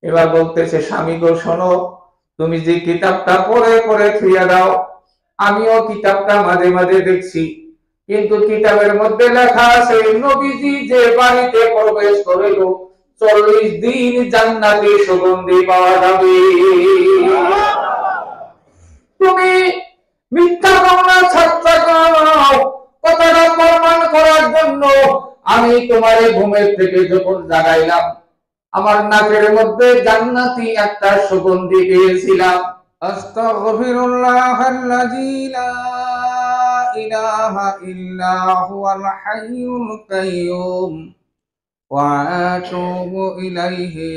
এবার বলতেছে, স্বামী গো শোনো, তুমি যে কিতাবটা পড়ে পড়ে থুইয়া দাও, আমিও কিতাবটা মাঝে মাঝে দেখছি, কিন্তু কিতাবের মধ্যে লেখা আছে নবীজি যে বাড়িতে প্রবেশ করিল 40 দিন জান্নাতি সুগন্ধি পাওয়া যাবে। তুমি মিথ্যা কামনা ছাত্র কথাটা প্রমাণ করার জন্য আমি তোমার ঘুমের থেকে যখন জাগাইলাম, আমার নাকের মধ্যে জান্নাতি একটা সুগন্ধি পেয়েছিলাম। আস্তাগফিরুল্লাহাল্লাযী লা ইলাহা ইল্লা হুয়াল হাইয়ুল কাইয়্যুম ওয়া আতুবু ইলাইহি।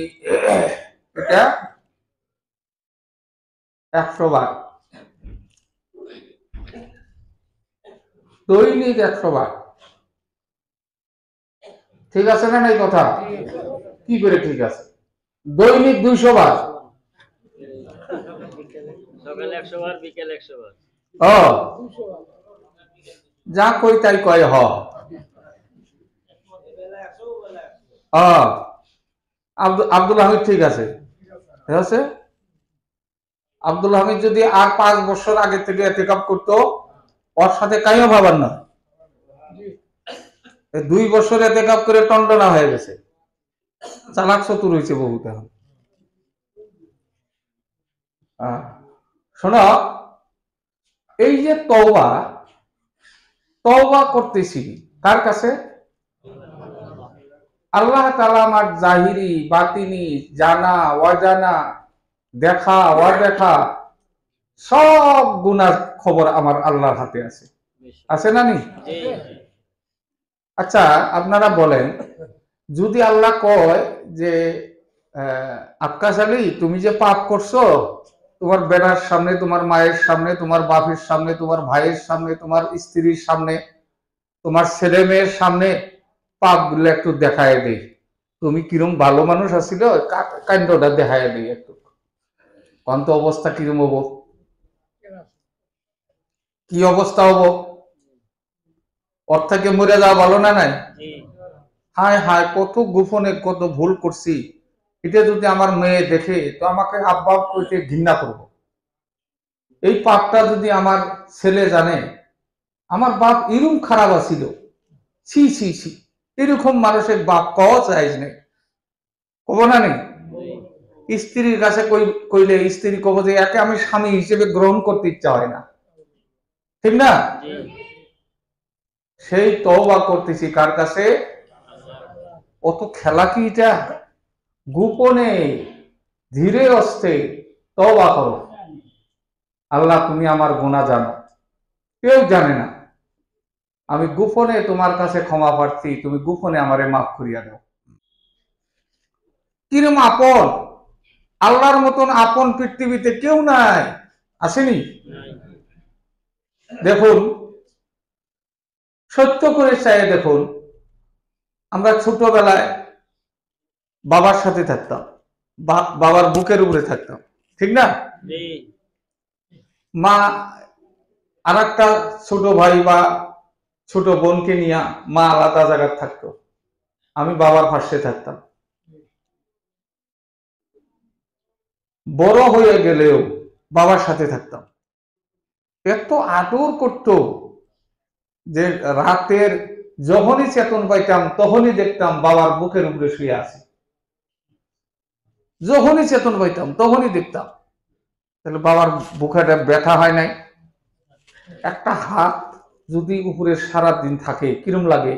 এটা 100 বার, দৈনিক 100 বার। ঠিক আছে না এই কথা? কি করে ঠিক আছে? দৈনিক 200 বার, সকালে 100 বার, বিকেলে 100 বার। ও যা কই তাই কয়। আব্দুল হামিদ ঠিক আছে। আব্দুল হামিদ যদি আর 5 বছর আগে থেকে এতেকাপ করতো, ওর সাথে কাইও ভাবার না। 2 বছর এতেকাপ করে টন্ডনা হয়ে গেছে, চালাক চতুর হয়েছে বহুত। এখন শোনো, এই যে তওবা করতেছি কার কাছে? আল্লাহ তাআলা আমার জাহিরি বাতিনি, জানা অজানা, দেখা অদেখা সব গুনার খবর আমার আল্লাহর হাতে আছে। আছে না নি? আচ্ছা, আপনারা বলেন, যদি আল্লাহ কয় যে আক্কাস আলী, তুমি যে পাপ করছো, তোমার বেটার সামনে, তোমার মায়ের সামনে, তোমার বাপের সামনে, তোমার ভাইয়ের সামনে, তোমার স্ত্রীর সামনে, তোমার ছেলে মেয়ের সামনে পাপ গুলো একটু দেখায় দেই, তুমি কিরম ভালো মানুষ আছিল, কাণ্ডটা দেখায় দেই একটু, কন্ত অবস্থা কিরম হবো? কি অবস্থা হবো? ওর থেকে মরে যাওয়া ভালো না? নাই? হায় হায়, কত গোপনে কত ভুল করছি, এটা যদি আমার মেয়ে দেখে তো আমাকে আব্বা কইতে ঘৃণা করবো। এই পাপটা যদি আমার ছেলে জানে, আমার বাপ এরকম খারাপ আছিল, ছি ছি ছি, এরকম মানুষের বাপ কওয়া চাইজ নেই, কব না নেই? স্ত্রীর কাছে কইলে স্ত্রী কব যে একে আমি স্বামী হিসেবে গ্রহণ করতে ইচ্ছা হয় না, ঠিক না? সেই তওবা করতেছি কার কাছে? অত খেলা কি এটা? গোপনে ধীরে অস্তে তওবা করো। আল্লাহ, তুমি আমার গুনাহ জানো, কেউ জানে না, আমি গোপনে তোমার কাছে ক্ষমা প্রার্থী, তুমি গোপনে আমারে মাফ করিয়া দাও। কিরম আপন! আল্লাহর মতন আপন পৃথিবীতে কেউ নাই, আসেনি? দেখুন, সত্য করে চাই দেখুন, আমরা ছোটবেলায় বাবার সাথে থাকতাম, বাবার বুকের উপরে থাকতাম, ঠিক না? মা আর একটা ছোট ভাই বা ছোট বোনকে নিয়ে মা আলাদা জায়গায় থাকতো, আমি বাবার পাশে থাকতাম। বড় হয়ে গেলেও বাবার সাথে থাকতাম, এত আদর করত যে রাতের যখনই চেতন পাইতাম তখনই দেখতাম বাবার বুকের উপরে শুয়ে আছে, যখনই চেতন পাইতাম তখনই দেখতাম। তাহলে বাবার বুকেটা ব্যথা হয় নাই? একটা হাত যদি উপরে সারাদিন থাকে কিরম লাগে?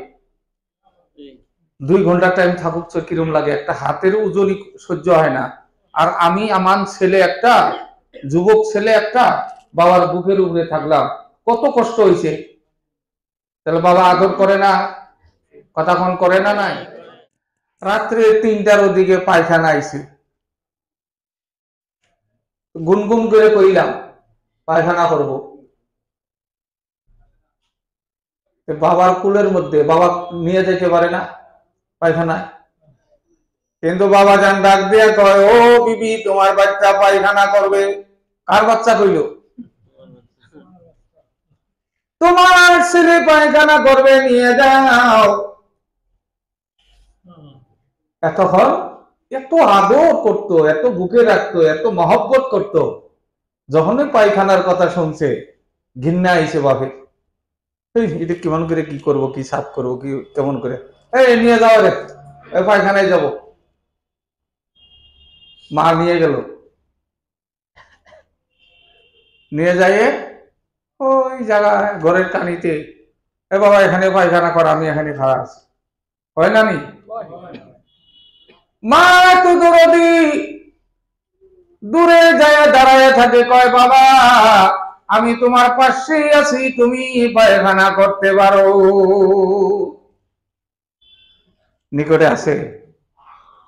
2 ঘন্টা টাইম থাকুক কিরম লাগে? একটা হাতের ওজনই সহ্য হয় না। আর আমি আমার ছেলে একটা, যুবক ছেলে একটা, বাবার বুকের উপরে থাকলাম, কত কষ্ট হয়েছে। তাহলে বাবা আদর করে না? কথাক্ষণ করে না? নাই? রাত্রে 3টার ওদিকে পায়খানা আইছে, গুনগুন করে কইলাম পায়খানা করব, বাবার কুলের মধ্যে, বাবা নিয়ে যেতে পারে না পায়খানায়, কিন্তু বাবা যান ডাক দিয়ে কয়, ও বিবি, তোমার বাচ্চা পায়খানা করবে। কার বাচ্চা কইল? তোমার ছেলে পায়খানা করবে, নিয়ে যাও। এতক্ষণ এত আদর করতো, এত বুকে রাখতো, এত মহব্বত করতো, যখনই পায়খানার কথা শুনছে ঘৃণা আইছে বাপে, এটা কেমন করে কি করব, কি সাফ করবো, কি কেমন করে, এই নিয়ে যাও রে, পায়খানায় যাব। মা নিয়ে গেল, নিয়ে যাইয়ে ওই জায়গায় ঘরের কানিতে, এ বাবা এখানে পায়খানা করা, আমি এখানে খাওয়া আছি, হয় না নি? মা তো দরদি দূরে যায় দাঁড়ায় থাকে, কয় বাবা আমি তোমার পাশেই আছি, তুমি পায়খানা করতে পারো। নিকটে আছে,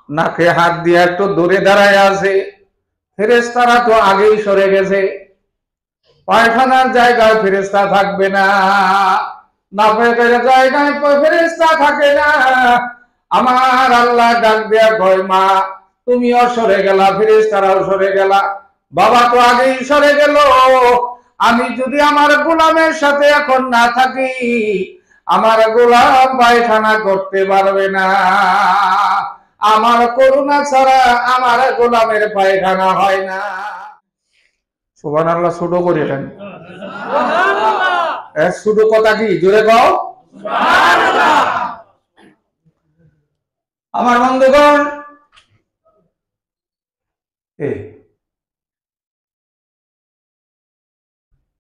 নাকে হাত দিয়ে একটু দূরে দাঁড়ায় আছে। ফেরেশতারা তো আগেই সরে গেছে, পায়খানার জায়গায় ফেরেশতা থাকবে না, নাপায়খানার জায়গায় ফেরেশতা থাকে না। আমার আল্লাহ ডাক দেয়া কয় মা তুমিও সরে গেলা, ফেরেশতারাও সরে গেলা, বাবা তো আগেই সরে গেল। আমি যদি আমার গোলামের সাথে এখন না থাকি, আমার গোলাম পায়খানা করতে পারবে না। আমার করুণা ছাড়া আমার গোলামের পায়খানা হয় না। সুবহানাল্লাহ, ছোট করে দেন। ছোট কথা কি, জোরে কও সুবহানাল্লাহ। আমার বন্ধুগণ,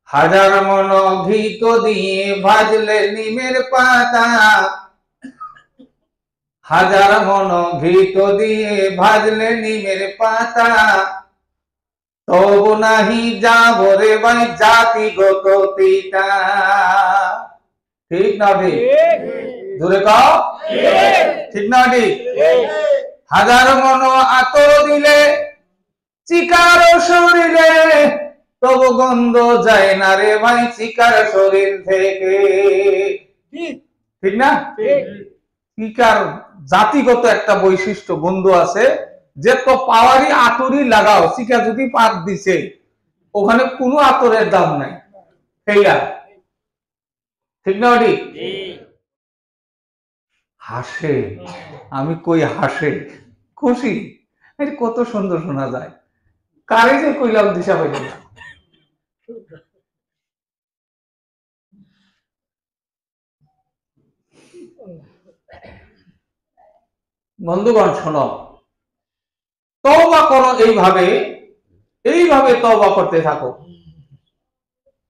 হাজার মন ঘৃত দিয়ে ভাজলে নিমের পাতা, হাজার মন ঘৃত দিয়ে ভাজলে নিমের পাতা, তবু নাহি যাব রে ভাই জাতিগত পিতা। ঠিক না ঠিক? জোরে কও ঠিক না ঠিক? হাজার মন আতর দিলে চিকার শরীরে, তবু গন্ধ যায় না রে ভাই চিকার শরীর থেকে। ঠিক না? চিকার জাতিগত একটা বৈশিষ্ট্য বন্ধু আছে, যে তো পাওয়ারই আতরই লাগাও, চিকা যদি পাত দিছে ওখানে কোনো আতরের দাম নাই। ঠিক না ঠিক? হাসে, আমি কই হাসে, খুশি, কত সুন্দর শোনা যায়, কারে যে কইলাম দিশা পাইল না। বন্ধুগণ শোনো, তওবা করো, এইভাবে তওবা করতে থাকো।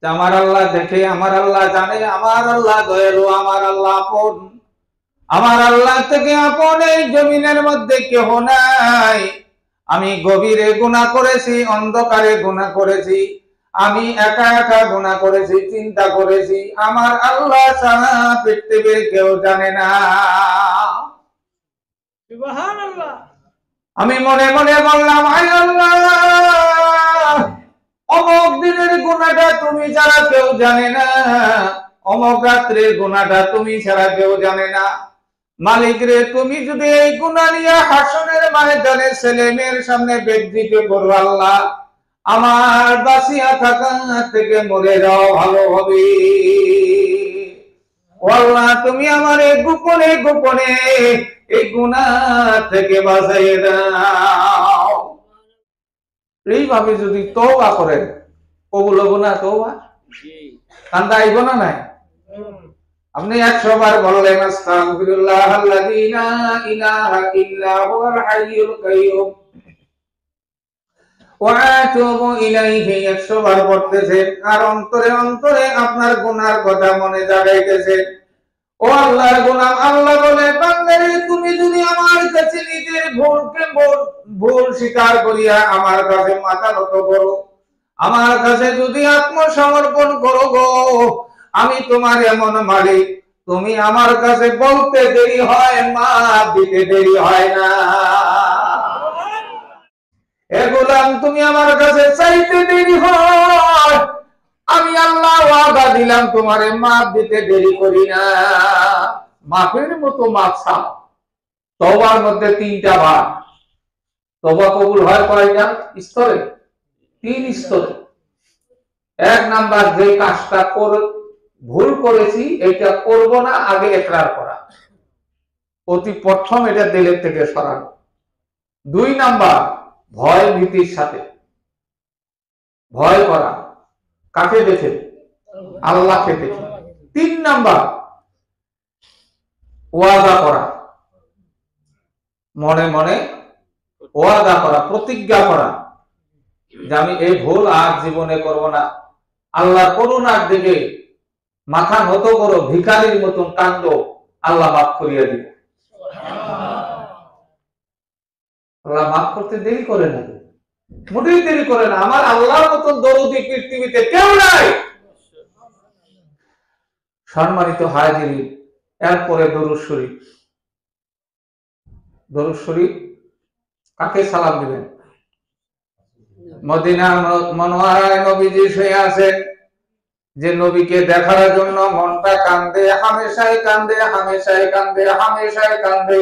আমার আল্লাহ দেখে, আমার আল্লাহ জানে, আমার আল্লাহ দয়ালু, আমার আল্লাহ আপন, আমার আল্লাহ থেকে আপন এই জমিনের মধ্যে কেহ নাই। আমি গভীরে গুনাহ করেছি, অন্ধকারে গুনাহ করেছি, আমি একা একা গুনাহ করেছি, চিন্তা করেছি, আমার আল্লাহ ছাড়া পৃথিবীর কেউ জানে না। সুবহানাল্লাহ। আমি মনে মনে বললাম, আয় আল্লাহ, অমুক দিনের গুনাহটা তুমি ছাড়া কেউ জানে না, অমুক রাত্রের গুনাহটা তুমি ছাড়া কেউ জানে না। মালিক রে, তুমি যদি এই গুনাহ নিয়ে হাসরের ময়দানে ছেলে মেয়ের সামনে বেজ্জিত করো আল্লাহ, আমার বাঁচিয়া থাকা থেকে মরে যাও ভালো হবে। ও আল্লাহ, তুমি আমার গোপনে গোপনে এই গুনাহ থেকে বাঁচাইয়ে দাও। এইভাবে যদি তওবা করেন, কবুল হবো না তওবা? কান্দা আইব না নাই? আপনি 100 বার বললেন আস্তাগফিরুল্লাহাল্লাযী লা ইলাহা ইল্লা হুয়াল হাইয়ুল কাইয়্যুম ওয়া আতুবু ইলাইহি, 100 বার পড়তেছেন, আর অন্তরে অন্তরে আপনার গুনার কথা মনে জাগাইতেছেন। ও আল্লাহর গোলাম, আল্লাহ বলে, বান্দারে তুমি যদি আমার কাছে নিজের ভুল স্বীকার করিয়া আমার কাছে মাথা নত করো, আমার কাছে যদি আত্মসমর্পণ করো গো, আমি তোমার এমন মালিক, তুমি আমার কাছে বলতে দেরি হয়, মাফ দিতে দেরি হয় না। এ গোলাম, তুমি আমার কাছে চাইতে দেরি হয়, আমি আল্লাহ ওয়াদা দিলাম তোমারে মাফ দিতে দেরি করি না। মাফের মতো মাফ চাও। তওবার মধ্যে 3টা ভাগ। তওবা কবুল হয় কয়টা স্তরে? 3 স্তরে। 1 নাম্বার, যে কাজটা ভুল করেছি এটা করব না, আগে ইকরার করা, অতি প্রথম এটা দিলের থেকে সরানো। 2 নাম্বার ভয় ভীতির সাথে ভয় করা, কাকে দেখে? আল্লাহকে দেখে। 3 নাম্বার ওয়াদা করা, মনে মনে ওয়াদা করা, প্রতিজ্ঞা করা যে আমি এই ভুল আর জীবনে করব না। আল্লাহ করুণার দিকে মাথা নত করো, ভিখারির মতন কান্দো, আল্লাহ মাফ করিয়ে দিবে। আল্লাহ মাফ করতে দেরি করে না, মোটেই দেরি করে না। আমার আল্লাহর মতন দরদি পৃথিবীতে কেউ নাই। সম্মানিত হাজিরি, এরপরে দরুদ শরীফ। দরুদ শরীফ কাকে সালাম দিবেন? মদিনা মনোয়ারায় নবীজি শুয়ে আছেন, যে নবীকে দেখার জন্য মনটা কান্দে, হামেশাই কান্দে, হামেশাই কান্দে, হামেশাই কান্দে।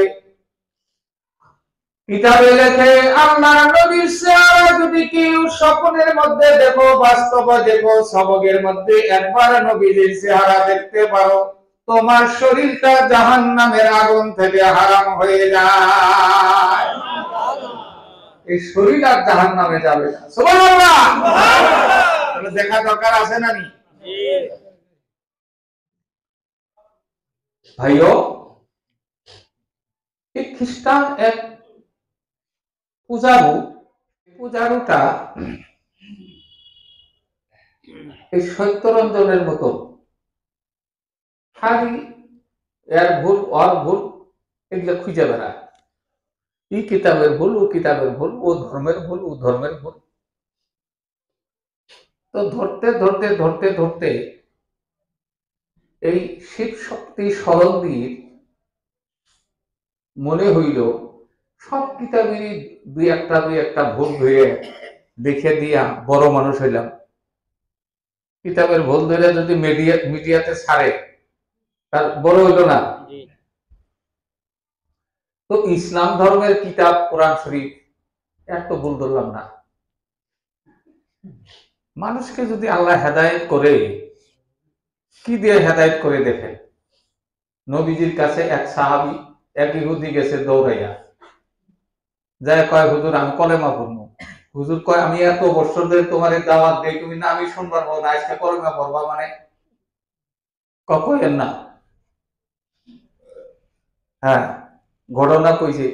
কিতাবে লেখে আল্লাহ নবীর চেহারা যদি কেউ স্বপ্নের মধ্যে দেখো, বাস্তবে দেখো, সবগের মধ্যে একবার নবীর চেহারা দেখতে পারো, তোমার শরীরটা জাহান্নামের আগুন থেকে হারাম হয়ে যায়। এই শরীর আর জাহান্নামে যাবে না। সুবহানাল্লাহ। তাহলে দেখা দরকার আছে না নি? ভাইও, এই খ্রিস্টান এক পূজারুটা এই সত্যরঞ্জনের মতো খালি এর ভুল ওর ভুল এগুলো খুঁজে বেড়ায়। এই কিতাবের ভুল, ও কিতাবের ভুল, ও ধর্মের ভুল, ও ধর্মের ভুল। তো ধরতে ধরতে ধরতে ধরতে এই শিব শক্তি সরলদীর মনে হইল সব কিতাবেরই দুই একটা ভুল ধরে দেখে দিয়া বড় মানুষ হইলাম। কিতাবের ভুল ধরে যদি মিডিয়াতে ছাড়ে তার বড় হইল না। তো ইসলাম ধর্মের কিতাব কোরআন শরীফ এত ভুল ধরলাম না। মানুষকে যদি আল্লাহ হেদায়েত করে, কি দিয়ে হেদায়েত করে দেখেন। নবীজির কাছে এক সাহাবী, এক ইহুদি গেছে দৌড়াইয়া, যায় কয় হুজুর আমি কলেমা পড়বো। হুজুর কয় আমি এত বছর ধরে তোমার দাওয়াত দেই, তুমি না আমি শুনবার পাবো না, আজকে কলেমা পড়বা মানে? কয়েন না। হ্যাঁ, ঘটনা কইছে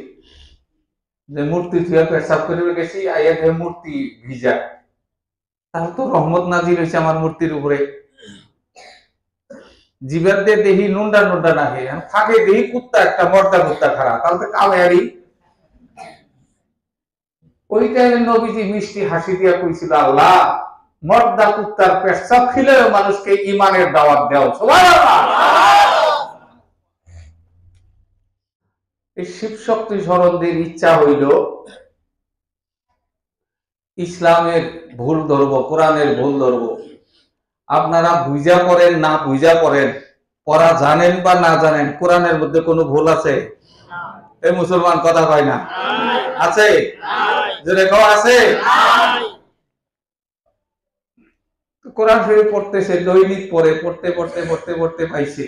যে মূর্তি থুয়া পেশাব করে গেছি, আইয়া মূর্তি ভিজা, তার তো রহমত নাজির হয়েছে আমার মূর্তির উপরে। জিবার দিয়ে দেখি নুন্ডা নুন্ডা না খেয়ে থাকে, দেখি কুত্তা একটা মর্দা কুত্তা খারাপ, তাহলে তো কাউয়ারি। ওই টাইমে নবীজি মিষ্টি হাসি দিয়া কইছিল, আল্লাহ মর্দা কুত্তার পেশাব খেলেও মানুষকে ইমানের দাওয়াত দাও। সুবহানাল্লাহ। এই শিব শক্তি সরলদের ইচ্ছা হইল ইসলামের ভুল ধরব, কোরআনের ভুল ধরব। আপনারা বুঝা পড়েন না বুঝা পড়েন, পড়া জানেন বা না জানেন, কোরআনের মধ্যে কোনো ভুল আছে? এই মুসলমান কথা কয় না, আছে? জোরে কও আছে? কোরআন শরীফ পড়তেছে, দৈনিক পড়ে, পড়তে পড়তে পড়তে পড়তে পাইছে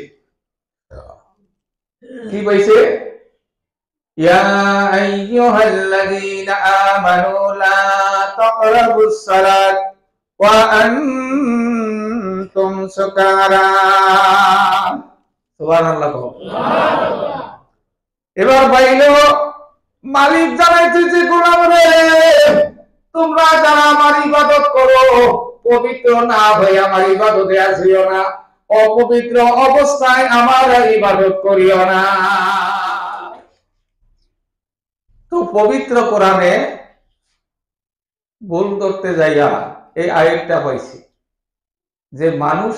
কি পাইছে? ইয়া আইয়ুহাল্লাযীনা আমানু লা তাকরাবুস সালাত ওয়া আনতুম সুকারা। সুবহানাল্লাহ। এবার পাইলো মালিক জানাইতেছে, গোলামরে তোমরা যারা আমার ইবাদত করো, পবিত্র না হয়ে আমার ইবাদতে আসিও না, অপবিত্র অবস্থায় আমার ইবাদত করিও না। তো পবিত্র কোরআনে ভুল ধরতে যাইয়া এই আয়াতটা পাইছি যে মানুষ,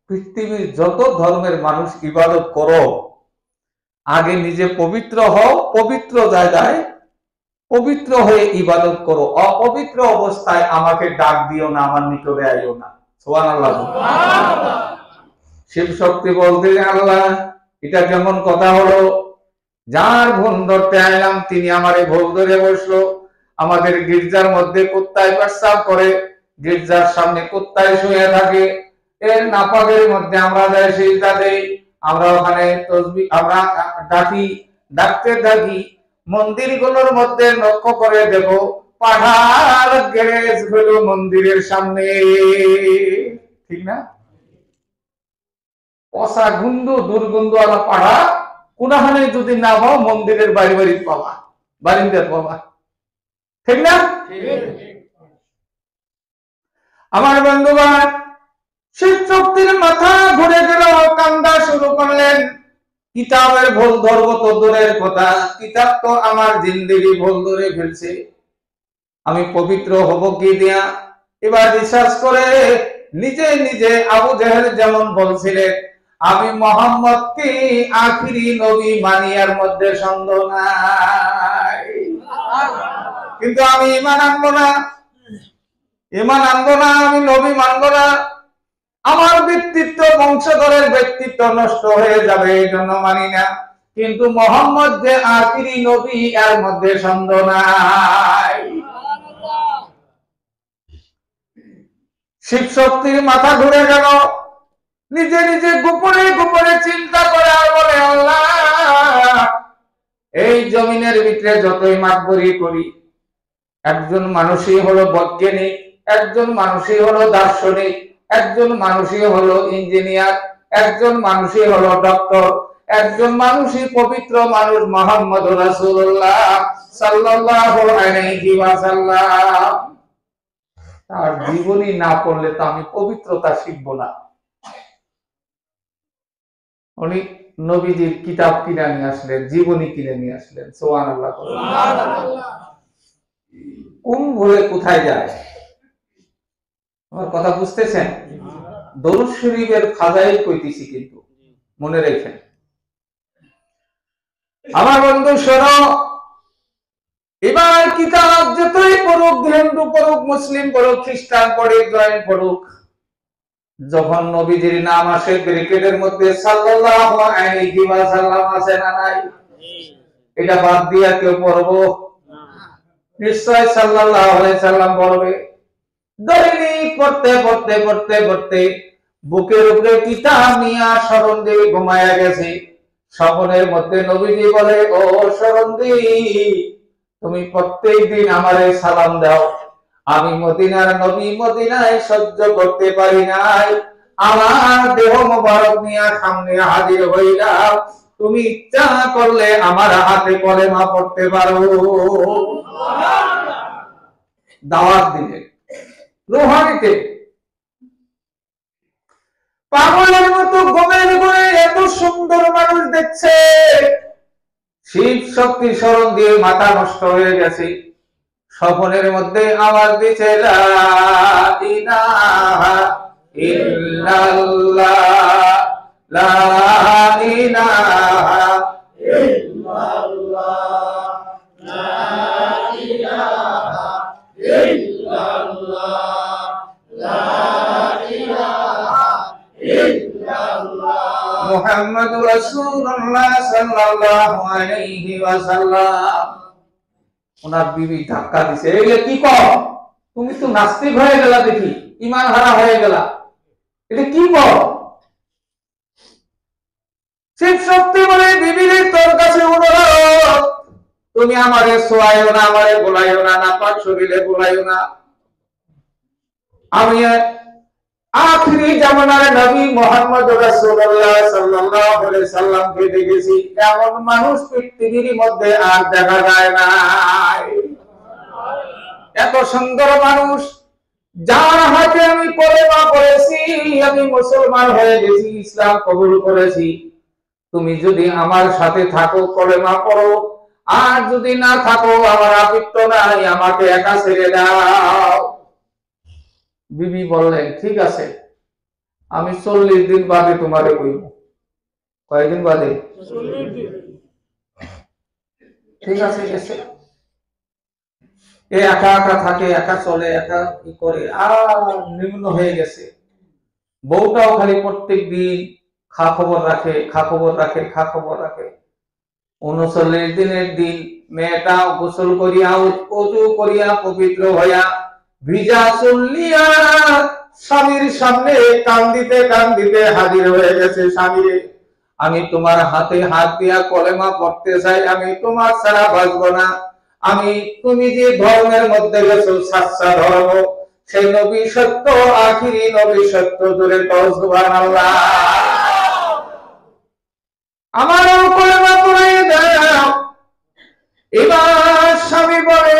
পৃথিবীর যত ধর্মের মানুষ ইবাদত করো, আগে নিজে পবিত্র হও, পবিত্র জায়গায় পবিত্র হয়ে ইবাদত করো, অপবিত্র অবস্থায় আমাকে ডাক দিও না, আমার নিকটে আইও না। সুবহানাল্লাহ। শিব শক্তি বলতে, আল্লাহ এটা কেমন কথা হলো? যার ভুল ধরতে আইলাম তিনি আমারে ভুল ধরে বসলো। আমাদের গির্জার মধ্যে কুত্তায় পেশাব করে, গির্জার সামনে কুত্তায় শুয়ে থাকে, এর নাপাকের মধ্যে আমরা যাই সিজদা দেই, আমরা ওখানে তাসবিহ আমরা ডাকি, ডাকতে থাকি, মন্দিরগুলোর মধ্যে লক্ষ্য করে দেখো পাহাড় গ্যারেজ হলো মন্দিরের সামনে, ঠিক না? পচা গুন্ডু দুর্গন্ধ আলা পাড়া কোনখানে যদি না পাও মন্দিরের বাড়ি বাড়ি পাবা, বারিন্দার পাবা, ঠিক না? আমার বন্ধুগণ, শিব শক্তির মাথা ঘুরে গেল, কান্দা শুরু করলেন। কিতাবের ভুল ধরবো তো দূরের কথা, কিতাব তো আমার জিন্দেগি ভুল ধরে ফেলছে, আমি পবিত্র হব কি দিয়া? এবার রিসার্চ করে নিজে নিজে আবু জেহেল যেমন বলছিলেন আমি মোহাম্মদ কি আখিরি নবী মানিয়ার মধ্যে সন্দেহ নাই, কিন্তু আমি ঈমান আনবো না, আমি নবী মানবো না, আমার ব্যক্তিত্ব বংশধরের ব্যক্তিত্ব নষ্ট হয়ে যাবে, এই জন্য মানি না। কিন্তু মোহাম্মদ যে আখিরি নবী এর মধ্যে সন্দেহ নাই। শিব শক্তির মাথা ঘুরে গেল, নিজে নিজে গোপনে গোপনে চিন্তা করে আর বলে আল্লাহ, এই জমিনের ভিতরে যতই মাতবরি করি, একজন মানুষই হলো বৈজ্ঞানিক, একজন মানুষই হলো দার্শনিক, একজন মানুষই হলো ইঞ্জিনিয়ার, একজন মানুষই হলো ডক্টর, একজন মানুষই পবিত্র মানুষ মুহাম্মদ রাসূলুল্লাহ সাল্লাল্লাহু আলাইহি ওয়াসাল্লাম। তার জীবনী না পড়লে তো আমি পবিত্রতা শিখবো না। উনি নবীজির কিতাব কিনে নিয়ে আসলেন, জীবনী কিনে নিয়ে আসলেন, সুবহানাল্লাহ। কোন ভুলে কোথায় যায়? আমার কথা বুঝতেছেন? দরুদ শরীফের ফাজাইল কইতেছি, কিন্তু মনে রাখেন আমার বন্ধু, শোনো, এবার কিতাব যতই পড়ুক, হিন্দু পড়ুক, মুসলিম পড়ুক, খ্রিস্টান পড়ুক, জৈন পড়ুক, যখন নবীজির নাম আসে ব্র্যাকেটের মধ্যে সাল্লাল্লাহু আলাইহি ওয়াসাল্লাম আছে না নাই? এটা বাদ দিয়া কেউ পড়বো? নিশ্চয় সাল্লাল্লাহু আলাইহি সাল্লাম পড়বে। দৈনিক পড়তে পড়তে পড়তে পড়তে বুকের উপরে কিতাব নিয়ে শরণদি ঘুমায়া গেছে। স্বপ্নের মধ্যে নবীজি বলে, ও শরণদি, তুমি প্রত্যেক দিন আমারে সালাম দাও, আমি মদিনার নবী, মদিনায় সহ্য করতে পারি নাই, আমার দেহ মোবারক নিয়ে সামনে হাজির হইলাম, তুমি ইচ্ছা করলে আমার হাতে কলেমা পড়তে পারো। দাওয়াত দিলেন রুহানিতে। পাগলের মতো ঘুমের ঘরে এত সুন্দর মানুষ দেখছে, শিব শক্তি স্মরণ দিয়ে মাথা নষ্ট হয়ে গেছে। স্বপ্নের মধ্যে আওয়াজ দিচ্ছে, লা ইলাহা ইল্লাল্লাহ, লা ইলাহা ইল্লাল্লাহ, লা ইলাহা ইল্লাল্লাহ, লা ইলাহা ইল্লাল্লাহ, মুহাম্মাদুর রাসূলুল্লাহ সাল্লাল্লাহু আলাইহি ওয়াসাল্লাম। ওনার বিবি ধাক্কা দিছে, এই কি কর, তুমি তো নাস্তিক হয়ে গেলা, দেখি ঈমান হারা হয়ে গেলা, এটা কি কর? শিব শক্তি বলে, বিবি রে, তোর কাছে অনুরোধ, তুমি আমারে ছোঁয়াইও না, আমারে গোলাইও না, নাপাক শরীরে গোলাইও না, আমি আখিরি জামানার নবী মুহাম্মদ রাসূলুল্লাহ সাল্লাল্লাহু আলাইহি সাল্লামকে দেখেছি, এমন মানুষ পৃথিবীর মধ্যে আর দেখা যায় না। এত সুন্দর মানুষ, যার হাতে আমি কলেমা পড়েছি, আমি মুসলমান হয়ে গেছি, ইসলাম কবুল করেছি, তুমি যদি আমার সাথে থাকো কলেমা পড়ো, আর যদি না থাকো আমার আপত্তি নাই, আমাকে একা ছেড়ে দাও। বিবি বললেন, ঠিক আছে, আমি 40 দিন বাদে তোমারে কইব। কয়দিন বাদে? ঠিক আছে, গেছে। একা একা থাকে, একা চলে, একা কি করে, আর নিম্ন হয়ে গেছে। বউটাও খালি প্রত্যেক দিন খা খবর রাখে, খা খবর রাখে, খা খবর রাখে। 39 দিনের দিন মেয়েটা গোসল করিয়া, ওযু করিয়া, পবিত্র হইয়া, ভিজা চুল্লিয়া স্বামীর সামনে কান্দিতে কান্দিতে হাজির হয়ে গেছে। স্বামীরে, আমি তোমার হাতে হাত দিয়া কলেমা পড়তে চাই, আমি তোমার ছাড়া বাঁচবো না। আমি তুমি যে ধর্মের মধ্যে গেছো সাচ্চা ধর্ম, সেই নবী সত্য, আখিরি নবী সত্য, জোরে কও সুবহানাল্লাহ। আমারও কলেমা পড়াই দাও। এবার স্বামী বলে,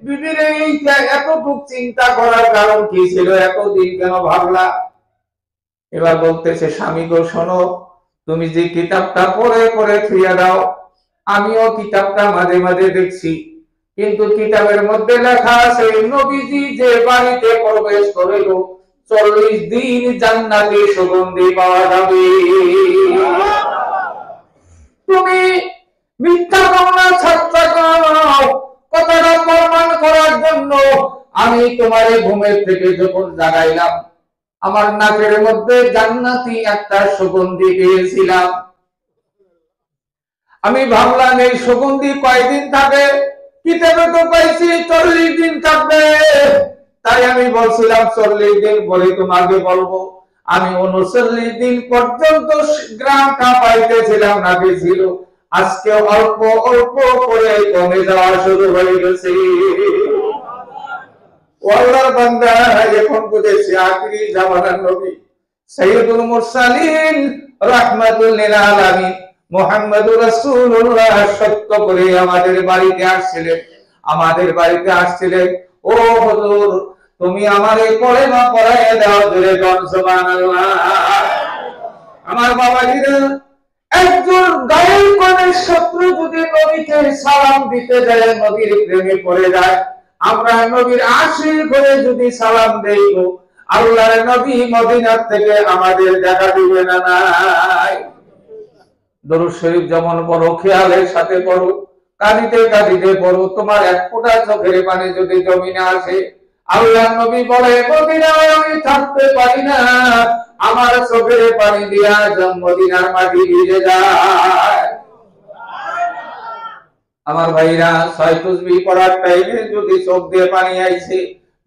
বিবির এইটা এতটুকু চিন্তা করার কারণ কি ছিল, এতদিন কেন ভাবলা? এবার বলতেছে, স্বামী গো শোনো, তুমি যে কিতাবটা পড়ে পড়ে থুইয়া দাও, আমিও কিতাবটা মাঝে মাঝে দেখছি, কিন্তু কিতাবের মধ্যে লেখা আছে নবীজি যে বাড়িতে প্রবেশ করিল 40 দিন জান্নাতি সুগন্ধি পাওয়া যাবে। তুমি মিথ্যা মামলা ছাত্র কথাটা প্রমাণ করার জন্য আমি তোমার ঘুমের থেকে যখন জাগাইলাম, আমার নাকের মধ্যে জান্নাতি একটা সুগন্ধি পেয়েছিলাম। আমি ভাবলাম এই সুগন্ধি কয়দিন থাকে, কিতাবে তো পাইছি 40 দিন থাকবে, তাই আমি বলছিলাম 40 দিন পরে তোমাকে বলবো। আমি 39 দিন পর্যন্ত গ্রামটা পাইতেছিলাম না, ছিল আজকে অল্প অল্প করে কমে যাওয়া শুরু হয়ে গেছে। আল্লাহর বান্দা, এখন বুঝেছি আখিরি জামানার নবী সাইয়্যিদুল মুরসালিন রাহমাতুল লিল আলামিন মুহাম্মদুর রাসূলুল্লাহ সত্য করে আমাদের বাড়িতে আসছিলেন, আমাদের বাড়িতে আসছিলেন। ও হুজুর, তুমি আমারে কলেমা পড়াইয়া দাও, জোরে বল সুবহানাল্লাহ। আমার বাবাজিরা, একজন গায়ের কোণের শত্রু যদি নবীকে সালাম দিতে যায়, নবীর প্রেমে পড়ে যায়, আমরা নবীর আশিক করে যদি সালাম দেই, আল্লাহর নবী মদিনা থেকে আমাদের দেখা দিবে না? নাই। দরুদ শরীফ যেমন পড়ো, খেয়ালের সাথে পড়ো, কাঁদিতে কাঁদিতে পড়ো। তোমার এক ফোঁটা চোখের পানি যদি জমিনে আসে, আল্লাহর নবী বলে, মদিনায় আমি থাকতে পারি না, আমার চোখের পানি দিয়া মদিনার মাটি ভিজে যায়। আমার ভাইরা, 6 তাসবিহ পড়ার টাইমে যদি চোখ দিয়ে পানি আইছে,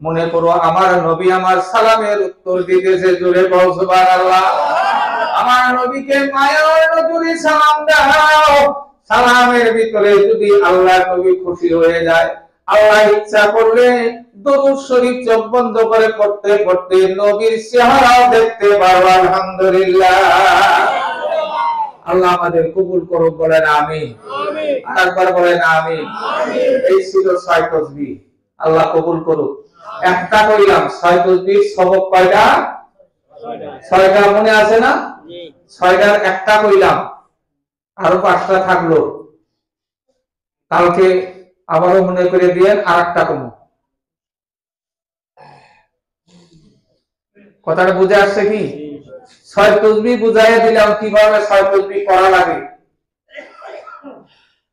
মনে করো আমার নবী আমার সালামের উত্তর দিতেছে, জোরে বল সুবহানাল্লাহ। আমার নবীকে মায়ার নজরে সালাম দাও। সালামের ভিতরে যদি আল্লাহর নবী খুশি হয়ে যায়, আল্লাহ ইচ্ছা করলে দরুদ শরীফ চোখ বন্ধ করে পড়তে পড়তে নবীর চেহারাও দেখতে পারবো। আলহামদুলিল্লাহ। আল্লাহ আমাদের কবুল করুক, বলেন আমিন। আরেকবার বলেন আমিন। এই ছিল 6 তাসবিহ, আল্লাহ কবুল করুক। একটা কইলাম 6 তাসবিহ সবক কয়টা? 6টা মনে আছে না? 6টার একটা কইলাম, আরো 5টা থাকলো, কালকে আবারও মনে করে দিয়েন আরেকটা কমু। কথাটা বুঝে আসছে কি? 6 তাসবিহ বুঝাইয়া দিলাম কিভাবে 6 তাসবিহ করা লাগে।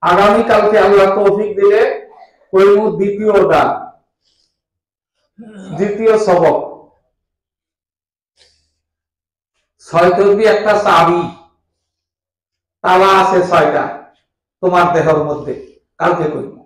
আগামী কালকে আল্লাহ তৌফিক দিলে কইমু দ্বিতীয় সবক। 6 তাসবিহ একটা চাবি, তালা আছে 6টা তোমার দেহের মধ্যে, কালকে কইমু।